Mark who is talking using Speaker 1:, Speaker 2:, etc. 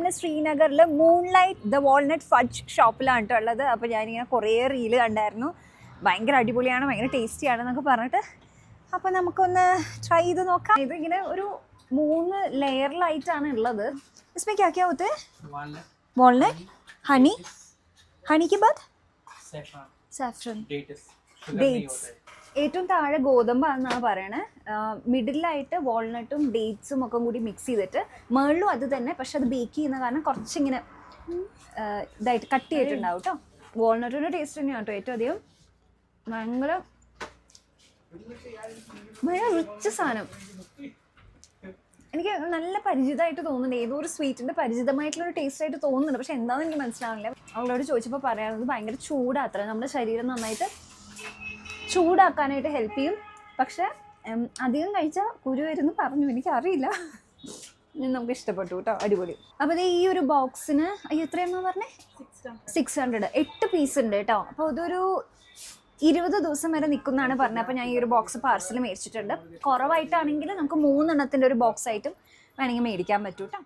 Speaker 1: പറഞ്ഞ ശ്രീനഗറിൽ moonlight the walnut fudge ഷോപ്പിലാണ് കേട്ടോ ഉള്ളത്. അപ്പോൾ ഞാനിങ്ങനെ കുറേ റീല് കണ്ടായിരുന്നു, ഭയങ്കര അടിപൊളിയാണ്, ഭയങ്കര ടേസ്റ്റിയാണെന്നൊക്കെ പറഞ്ഞിട്ട്. അപ്പോൾ നമുക്കൊന്ന് ട്രൈ ചെയ്ത് നോക്കാം. ഇതിങ്ങനെ ഒരു 3 ലെയറിലായിട്ടാണ് ഉള്ളത്. इसमें क्या क्या होता है? walnut, honey, honey के बाद saffron, dates. ഏറ്റവും താഴെ ഗോതമ്പാണെന്നാണ് പറയണേ. മിഡിലായിട്ട് വാൾനട്ടും ഡേറ്റ്സും ഒക്കെ കൂടി മിക്സ് ചെയ്തിട്ട് മുകളിലും അത് തന്നെ, പക്ഷെ അത് ബേക്ക് ചെയ്യുന്ന കാരണം കുറച്ചിങ്ങനെ ഇതായിട്ട് കട്ട് ചെയ്തിട്ടുണ്ടാവും കേട്ടോ. വാൾനട്ടിൻ്റെ ടേസ്റ്റ് തന്നെയാണ് കേട്ടോ ഏറ്റവും അധികം. ഭയങ്കര റിച്ച് സാധനം. എനിക്ക് നല്ല പരിചിതമായിട്ട് തോന്നുന്നുണ്ട്, ഏതോ ഒരു സ്വീറ്റിൻ്റെ പരിചിതമായിട്ടുള്ളൊരു ടേസ്റ്റ് ആയിട്ട് തോന്നുന്നുണ്ട്, പക്ഷെ എന്താണെന്ന് എനിക്ക് മനസ്സിലാവില്ല. അവളോട് ചോദിച്ചപ്പോൾ പറയാനുള്ളത് ഭയങ്കര ചൂടാത്ര, നമ്മുടെ ശരീരം നന്നായിട്ട് ചൂടാക്കാനായിട്ട് ഹെൽപ്പ് ചെയ്യും. പക്ഷെ അധികം കഴിച്ചാൽ കുരു വരുന്നു പറഞ്ഞു, എനിക്കറിയില്ല. നമുക്ക് ഇഷ്ടപ്പെട്ടു കേട്ടോ, അടിപൊളി. അപ്പോൾ ഈ ഒരു ബോക്സിന് എത്രയാണെന്ന് പറഞ്ഞേ? 600. 8 പീസ് ഉണ്ട് കേട്ടോ. അപ്പോൾ ഇതൊരു 20 ദിവസം വരെ നിൽക്കുന്നതാണ് പറഞ്ഞത്. അപ്പോൾ ഞാൻ ഈ ഒരു ബോക്സ് പാർസൽ മേടിച്ചിട്ടുണ്ട്. കുറവായിട്ടാണെങ്കിൽ നമുക്ക് 3 എണ്ണത്തിൻ്റെ ഒരു ബോക്സ് ആയിട്ടും വേണമെങ്കിൽ മേടിക്കാൻ പറ്റൂ കേട്ടോ.